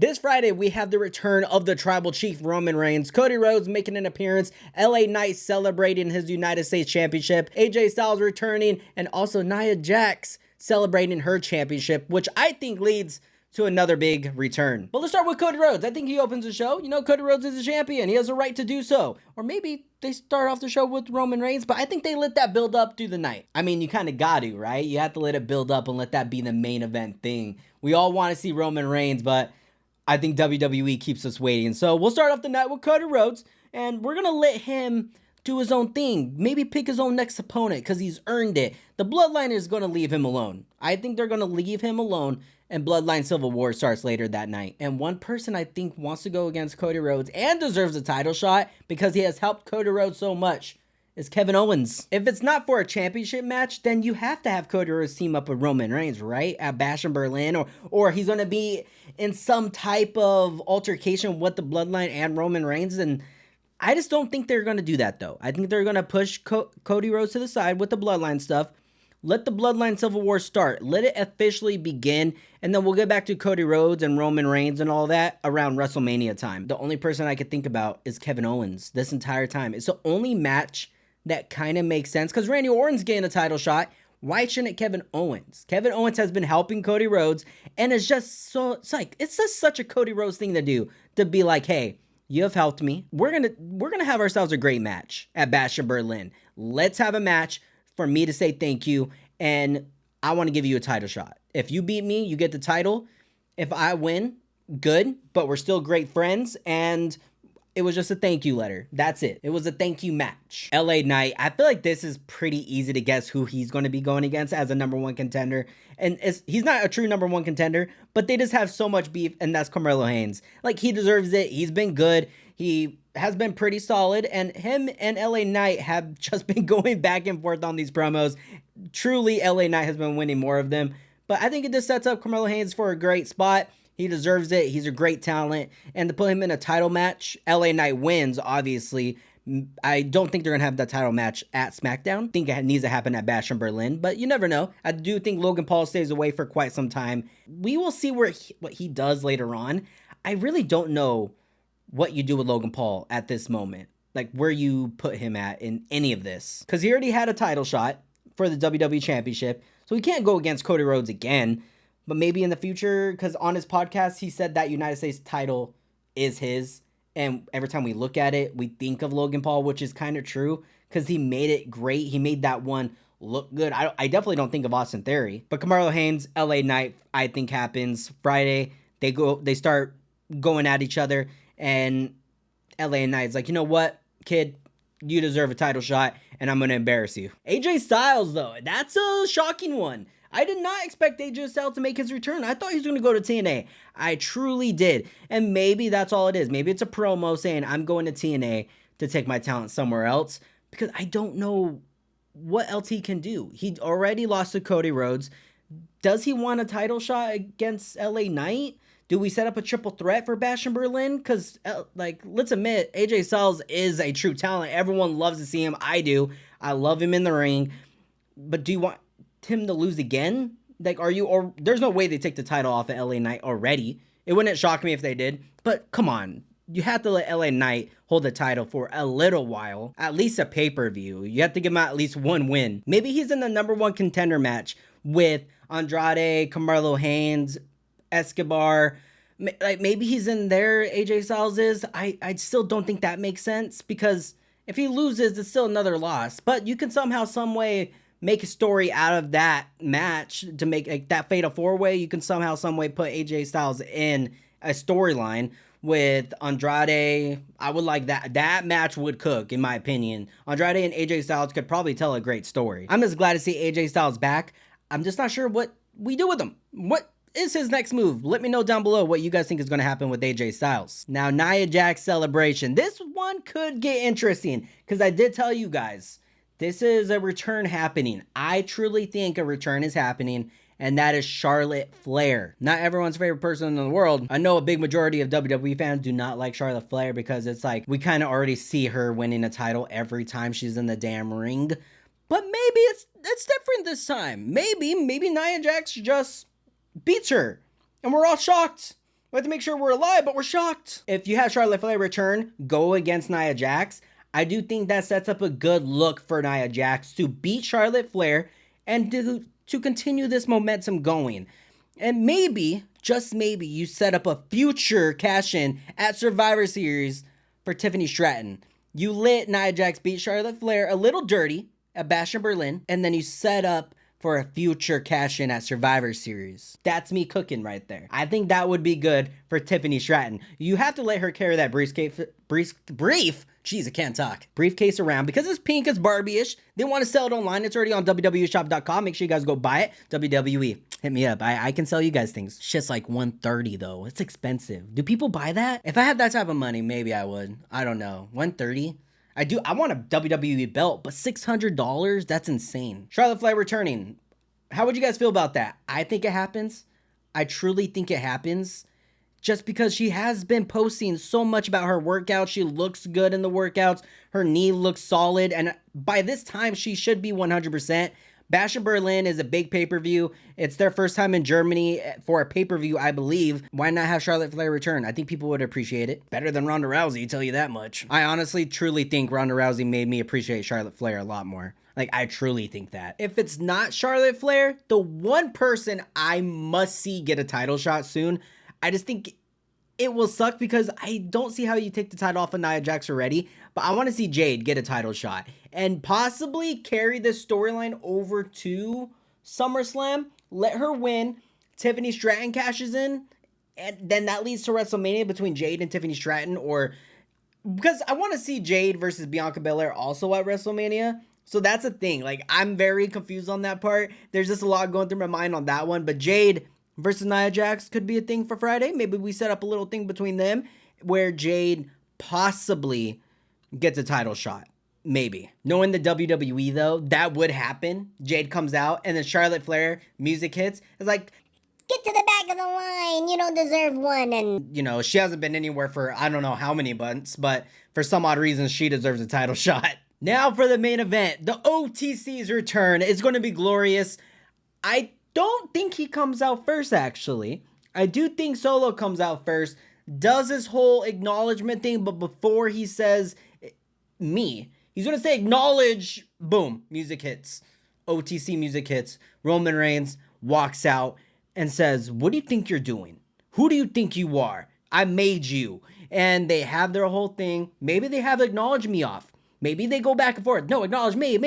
This Friday, we have the return of the Tribal Chief Roman Reigns, Cody Rhodes making an appearance, LA Knight celebrating his United States Championship, AJ Styles returning, and also Nia Jax celebrating her championship, which I think leads to another big return. But let's start with Cody Rhodes. I think he opens the show. You know, Cody Rhodes is a champion. He has a right to do so. Or maybe they start off the show with Roman Reigns, but I think they let that build up through the night. I mean, you kind of got to, right? You have to let it build up and let that be the main event thing. We all want to see Roman Reigns, but I think WWE keeps us waiting. So we'll start off the night with Cody Rhodes, and we're going to let him do his own thing. Maybe pick his own next opponent because he's earned it. The Bloodline is going to leave him alone. I think they're going to leave him alone, and Bloodline Civil War starts later that night. And one person I think wants to go against Cody Rhodes and deserves a title shot because he has helped Cody Rhodes so much is Kevin Owens. If it's not for a championship match, then you have to have Cody Rhodes team up with Roman Reigns, right? At Bash in Berlin, or he's going to be in some type of altercation with the Bloodline and Roman Reigns, and I just don't think they're going to do that, though. I think they're going to push Cody Rhodes to the side with the Bloodline stuff. Let the Bloodline Civil War start. Let it officially begin, and then we'll get back to Cody Rhodes and Roman Reigns and all that around WrestleMania time. The only person I could think about is Kevin Owens this entire time. It's the only match that kind of makes sense because Randy Orton's getting a title shot. Why shouldn't Kevin Owens? Kevin Owens has been helping Cody Rhodes, and it's just it's just such a Cody Rhodes thing to do, to be like, hey, you have helped me. We're gonna have ourselves a great match at Bash in Berlin. Let's have a match for me to say thank you, and I want to give you a title shot. If you beat me, you get the title. If I win, good, but we're still great friends, and it was just a thank you letter. That's it. It was a thank you match. LA Knight, I feel like this is pretty easy to guess who he's going to be going against as a number one contender. And he's not a true number one contender, but they just have so much beef, and that's Carmelo Hayes. Like, he deserves it. He's been good. He has been pretty solid, and him and LA Knight have just been going back and forth on these promos. Truly, LA Knight has been winning more of them, but I think it just sets up Carmelo Hayes for a great spot. He deserves it. He's a great talent. And to put him in a title match, LA Knight wins, obviously. I don't think they're going to have that title match at Smackdown. I think it needs to happen at Bash in Berlin, but you never know. I do think Logan Paul stays away for quite some time. We will see what he does later on. I really don't know what you do with Logan Paul at this moment. Like, where you put him at in any of this. Because he already had a title shot for the WWE Championship, so he can't go against Cody Rhodes again. But maybe in the future, because on his podcast, he said that United States title is his. And every time we look at it, we think of Logan Paul, which is kind of true because he made it great. He made that one look good. I definitely don't think of Austin Theory. But Carmelo Hayes, LA Knight, I think happens Friday. They start going at each other. And LA Knight's like, you know what, kid? You deserve a title shot, and I'm going to embarrass you. AJ Styles, though, that's a shocking one. I did not expect AJ Styles to make his return. I thought he was going to go to TNA. I truly did. And maybe that's all it is. Maybe it's a promo saying I'm going to TNA to take my talent somewhere else because I don't know what else he can do. He already lost to Cody Rhodes. Does he want a title shot against LA Knight? Do we set up a triple threat for Bash in Berlin? Because, let's admit, AJ Styles is a true talent. Everyone loves to see him. I do. I love him in the ring. But do you want him to lose again? There's no way they take the title off of LA Knight already. It wouldn't shock me if they did. But come on. You have to let LA Knight hold the title for a little while. At least a pay-per-view. You have to give him at least one win. Maybe he's in the number one contender match with Andrade, Carmelo Hayes, Escobar. Like, maybe he's in there, AJ Styles is. I still don't think that makes sense because if he loses, it's still another loss. But you can somehow, some way make a story out of that match to make that fatal four-way. You can somehow, some way put AJ Styles in a storyline with Andrade. I would like that. That match would cook, in my opinion. Andrade and AJ Styles could probably tell a great story. I'm just glad to see AJ Styles back. I'm just not sure what we do with him. What is his next move? Let me know down below what you guys think is going to happen with AJ Styles. Now, Nia Jax celebration. This one could get interesting because I did tell you guys, this is a return happening. I truly think a return is happening, and that is Charlotte Flair. Not everyone's favorite person in the world. I know a big majority of WWE fans do not like Charlotte Flair because it's like we kind of already see her winning a title every time she's in the damn ring. But maybe it's different this time. Maybe Nia Jax just beats her, and we're all shocked. We have to make sure we're alive, but we're shocked. If you have Charlotte Flair return, go against Nia Jax, I do think that sets up a good look for Nia Jax to beat Charlotte Flair and to continue this momentum going. And maybe, just maybe, you set up a future cash-in at Survivor Series for Tiffany Stratton. You let Nia Jax beat Charlotte Flair a little dirty at Bash in Berlin, and then you set up for a future cash-in at Survivor Series. That's me cooking right there. I think that would be good for Tiffany Stratton. You have to let her carry that briefcase around because it's pink, it's Barbie-ish. They want to sell it online. It's already on WWEshop.com. Make sure you guys go buy it. WWE, hit me up. I can sell you guys things. Shit's like $130 though. It's expensive. Do people buy that? If I had that type of money, maybe I would. I don't know. $130? I want a WWE belt, but $600? That's insane. Charlotte Flair returning. How would you guys feel about that? I think it happens. I truly think it happens. Just because she has been posting so much about her workouts. She looks good in the workouts. Her knee looks solid. And by this time, she should be 100%. Bash in Berlin is a big pay-per-view. It's their first time in Germany for a pay-per-view, I believe. Why not have Charlotte Flair return? I think people would appreciate it. Better than Ronda Rousey, tell you that much. I honestly, truly think Ronda Rousey made me appreciate Charlotte Flair a lot more. Like, I truly think that. If it's not Charlotte Flair, the one person I must see get a title shot soon, I just think it will suck because I don't see how you take the title off of Nia Jax already, but I want to see Jade get a title shot and possibly carry this storyline over to SummerSlam, let her win, Tiffany Stratton cashes in, and then that leads to WrestleMania between Jade and Tiffany Stratton, or because I want to see Jade versus Bianca Belair also at WrestleMania. So that's a thing. Like, I'm very confused on that part. There's just a lot going through my mind on that one, but Jade versus Nia Jax could be a thing for Friday. Maybe we set up a little thing between them where Jade possibly gets a title shot. Maybe. Knowing the WWE though, that would happen. Jade comes out and then Charlotte Flair, music hits. It's like, get to the back of the line. You don't deserve one. And, you know, she hasn't been anywhere for I don't know how many months, but for some odd reason, she deserves a title shot. Now for the main event, the OTC's return. It's going to be glorious. I don't think he comes out first, actually. I do think Solo comes out first, does his whole acknowledgement thing, but before he says me, he's going to say acknowledge, boom, music hits. OTC music hits. Roman Reigns walks out and says, what do you think you're doing? Who do you think you are? I made you. And they have their whole thing. Maybe they have acknowledge me off. Maybe they go back and forth. No, acknowledge me.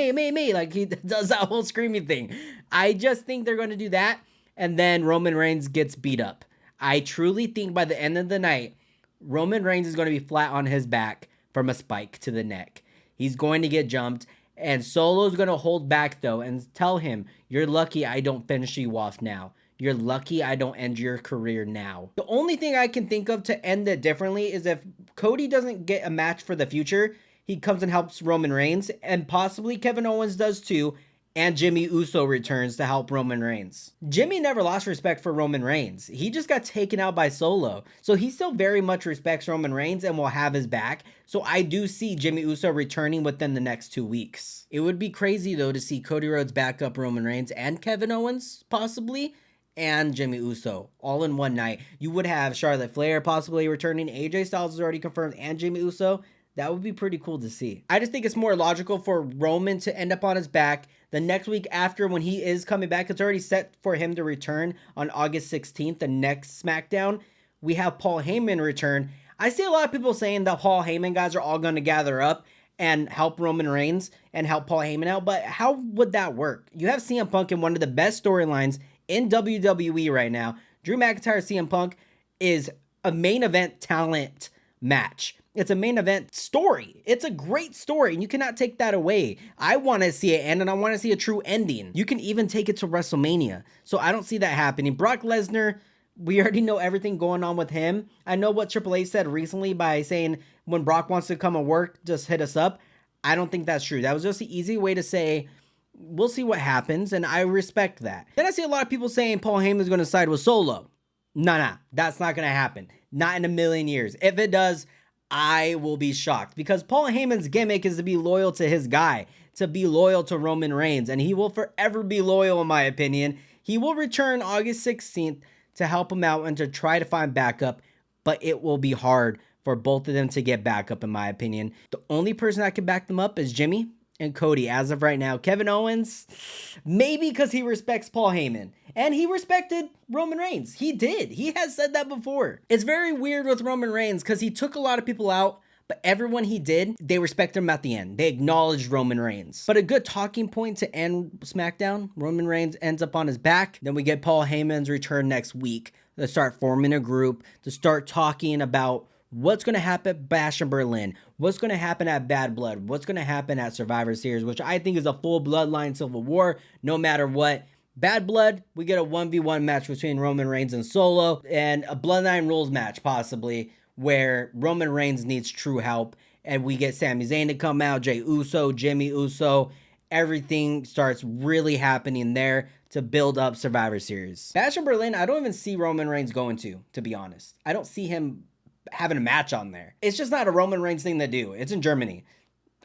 Like he does that whole screaming thing. I just think they're going to do that. And then Roman Reigns gets beat up. I truly think by the end of the night, Roman Reigns is going to be flat on his back from a spike to the neck. He's going to get jumped. And Solo's going to hold back, though, and tell him, you're lucky I don't finish you off now. You're lucky I don't end your career now. The only thing I can think of to end it differently is if Cody doesn't get a match for the future, he comes and helps Roman Reigns, and possibly Kevin Owens does too, and Jimmy Uso returns to help Roman Reigns. Jimmy never lost respect for Roman Reigns. He just got taken out by Solo. So he still very much respects Roman Reigns and will have his back. So I do see Jimmy Uso returning within the next 2 weeks. It would be crazy though to see Cody Rhodes back up Roman Reigns and Kevin Owens possibly, and Jimmy Uso all in one night. You would have Charlotte Flair possibly returning, AJ Styles is already confirmed, and Jimmy Uso. That would be pretty cool to see. I just think it's more logical for Roman to end up on his back. The next week after, when he is coming back, it's already set for him to return on August 16th, the next Smackdown. We have Paul Heyman return. I see a lot of people saying the Paul Heyman guys are all going to gather up and help Roman Reigns and help Paul Heyman out, but how would that work? You have CM Punk in one of the best storylines in WWE right now. Drew McIntyre CM Punk is a main event talent match. It's a main event story. It's a great story, and you cannot take that away. I want to see it end, and I want to see a true ending. You can even take it to WrestleMania. So I don't see that happening. Brock Lesnar, we already know everything going on with him. I know what Triple H said recently by saying when Brock wants to come and work, just hit us up. I don't think that's true. That was just an easy way to say, we'll see what happens, and I respect that. Then I see a lot of people saying Paul Heyman is going to side with Solo. Nah, that's not going to happen. Not in a million years. If it does, I will be shocked, because Paul Heyman's gimmick is to be loyal to his guy, to be loyal to Roman Reigns, and he will forever be loyal in my opinion. He will return August 16th to help him out and to try to find backup, but it will be hard for both of them to get backup, in my opinion. The only person that can back them up is Jimmy and Cody as of right now. Kevin Owens, maybe because he respects Paul Heyman. And he respected Roman Reigns. He did. He has said that before. It's very weird with Roman Reigns because he took a lot of people out, but everyone he did, they respected him at the end. They acknowledged Roman Reigns. But a good talking point to end SmackDown, Roman Reigns ends up on his back. Then we get Paul Heyman's return next week to start forming a group, to start talking about what's going to happen at Bash in Berlin, what's going to happen at Bad Blood, what's going to happen at Survivor Series, which I think is a full bloodline civil war, no matter what. Bad Blood, we get a 1v1 match between Roman Reigns and Solo, and a Bloodline Rules match, possibly, where Roman Reigns needs true help, and we get Sami Zayn to come out, Jey Uso, Jimmy Uso. Everything starts really happening there to build up Survivor Series. Bash in Berlin, I don't even see Roman Reigns going to be honest. I don't see him having a match on there. It's just not a Roman Reigns thing to do. It's in Germany.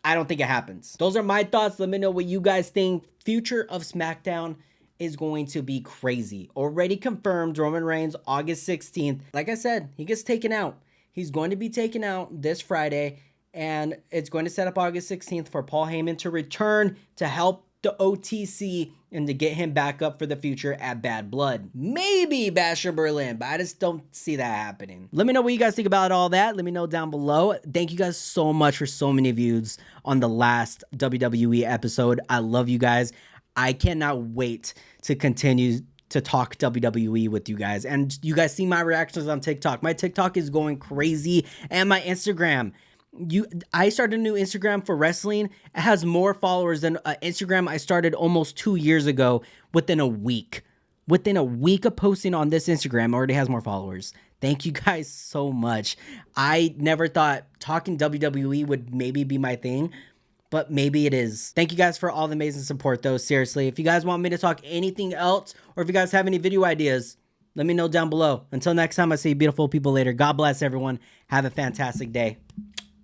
I don't think it happens. Those are my thoughts. Let me know what you guys think. Future of SmackDown is going to be crazy. Already confirmed, Roman Reigns, August 16th. Like I said, he gets taken out. He's going to be taken out this Friday, and it's going to set up August 16th for Paul Heyman to return to help the OTC and to get him back up for the future at Bad Blood. Maybe Bash in Berlin, but I just don't see that happening. Let me know what you guys think about all that. Let me know down below. Thank you guys so much for so many views on the last WWE episode. I love you guys. I cannot wait to continue to talk WWE with you guys. And you guys see my reactions on TikTok. My TikTok is going crazy, and my Instagram. I started a new Instagram for wrestling. It has more followers than Instagram I started almost 2 years ago within a week. Within a week of posting on this Instagram, already has more followers. Thank you guys so much. I never thought talking WWE would maybe be my thing, but maybe it is. Thank you guys for all the amazing support, though. Seriously, if you guys want me to talk anything else, or if you guys have any video ideas, let me know down below. Until next time, I see you beautiful people later. God bless everyone. Have a fantastic day.